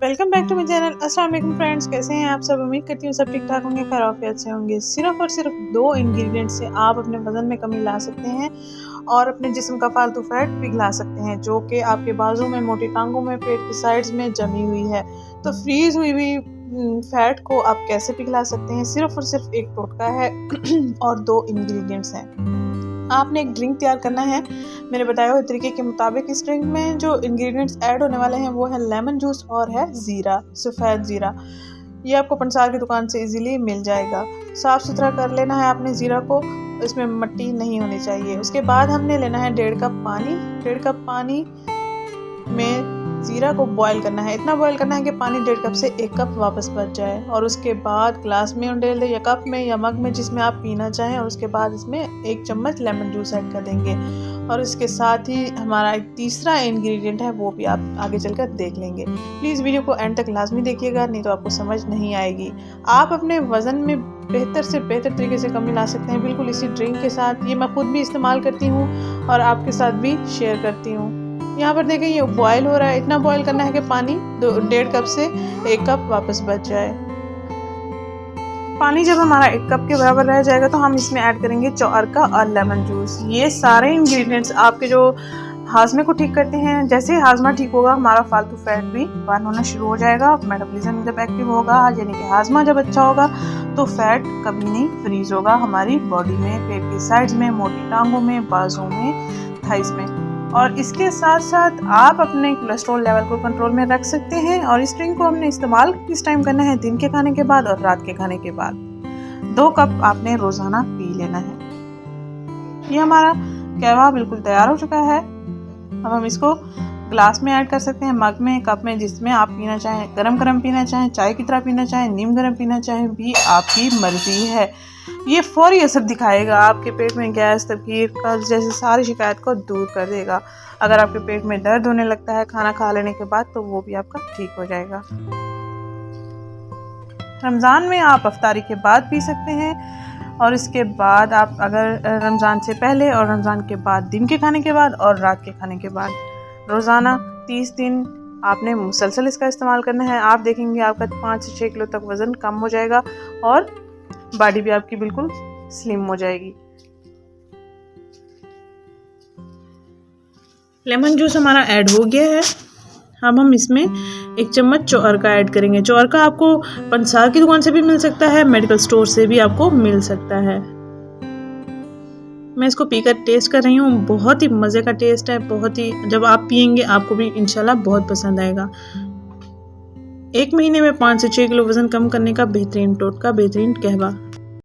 Welcome back to my channel. अस्सलाम वालेकुम friends, कैसे हैं आप सब। उम्मीद करती हूँ सब ठीक ठाक होंगे, खैरियत से होंगे। सिर्फ और सिर्फ 2 इंग्रेडिएंट से आप अपने वजन में कमी ला सकते हैं और अपने जिस्म का फालतू फैट पिघला सकते हैं, जो कि आपके बाजू में, मोटी टांगों में, पेट की साइड्स में जमी हुई है। तो फ्रीज हुई फैट को आप कैसे पिघला सकते हैं, सिर्फ और सिर्फ एक टोटका है और 2 इंग्रेडिएंट्स हैं। आपने एक ड्रिंक तैयार करना है मेरे बताए हुए तरीके के मुताबिक। इस ड्रिंक में जो इंग्रेडिएंट्स ऐड होने वाले हैं वो है लेमन जूस और है ज़ीरा, सफ़ेद ज़ीरा। ये आपको पंसार की दुकान से इजीली मिल जाएगा। साफ़ सुथरा कर लेना है आपने ज़ीरा को, इसमें मिट्टी नहीं होनी चाहिए। उसके बाद हमने लेना है 1.5 कप पानी। 1.5 कप पानी में ज़ीरा को बॉईल करना है। इतना बॉईल करना है कि पानी 1.5 कप से 1 कप वापस बच जाए। और उसके बाद ग्लास में उंडेल दें या कप में या मग में, जिसमें आप पीना चाहें। और उसके बाद इसमें 1 चम्मच लेमन जूस ऐड कर देंगे। और इसके साथ ही हमारा एक तीसरा इंग्रेडिएंट है, वो भी आप आगे चलकर देख लेंगे। प्लीज़ वीडियो को एंड तक लाजमी देखिएगा, नहीं तो आपको समझ नहीं आएगी। आप अपने वज़न में बेहतर से बेहतर तरीके से कमी ला सकते हैं बिल्कुल इसी ड्रिंक के साथ। ये मैं खुद भी इस्तेमाल करती हूँ और आपके साथ भी शेयर करती हूँ। यहाँ पर देखें ये बॉयल हो रहा है। इतना बॉयल करना है कि पानी 1.5 कप से 1 कप वापस बच जाए। पानी जब हमारा 1 कप के बराबर रह जाएगा तो हम इसमें ऐड करेंगे चौअरका और लेमन जूस। ये सारे इंग्रेडिएंट्स आपके जो हाजमे को ठीक करते हैं। जैसे हाजमा ठीक होगा, हमारा फालतू फैट भी बर्न होना शुरू हो जाएगा। मेटाबॉलिज्म जब एक्टिव होगा, यानी कि हाजमा जब अच्छा होगा, तो फैट कभी नहीं फ्रीज होगा हमारी बॉडी में, पेट की साइड्स में, मोटी टांगों में, बाजू में, थाइस में। और इसके साथ साथ आप अपने कोलेस्ट्रॉल लेवल को कंट्रोल में रख सकते हैं। और इस ड्रिंक को हमने इस्तेमाल किस टाइम करना है, दिन के खाने के बाद और रात के खाने के बाद। 2 कप आपने रोजाना पी लेना है। ये हमारा कहवा बिल्कुल तैयार हो चुका है। अब हम इसको ग्लास में ऐड कर सकते हैं, मग में, कप में, जिसमें आप पीना चाहें। गरम गरम पीना चाहें, चाय की तरह पीना चाहें, नीम गरम पीना चाहें, भी आपकी मर्जी है। ये फौरी असर दिखाएगा, आपके पेट में गैस, तबकीर, कब्ज जैसी सारी शिकायत को दूर कर देगा। अगर आपके पेट में दर्द होने लगता है खाना खा लेने के बाद, तो वो भी आपका ठीक हो जाएगा। रमज़ान में आप अफ्तारी के बाद पी सकते हैं। और इसके बाद आप अगर रमज़ान से पहले और रमज़ान के बाद, दिन के खाने के बाद और रात के खाने के बाद, रोज़ाना 30 दिन आपने मुसलसल इसका इस्तेमाल करना है। आप देखेंगे आपका 5 से 6 किलो तक वज़न कम हो जाएगा और बॉडी भी आपकी बिल्कुल स्लिम हो जाएगी। लेमन जूस हमारा ऐड हो गया है। अब हम इसमें 1 चम्मच चौअरका ऐड करेंगे। चौअरका आपको पंसार की दुकान से भी मिल सकता है, मेडिकल स्टोर से भी आपको मिल सकता है। मैं इसको पीकर टेस्ट कर रही हूँ, बहुत ही मज़े का टेस्ट है। बहुत ही, जब आप पियेंगे आपको भी इंशाल्लाह बहुत पसंद आएगा। 1 महीने में 5 से 6 किलो वज़न कम करने का बेहतरीन टोटका, बेहतरीन कहवा।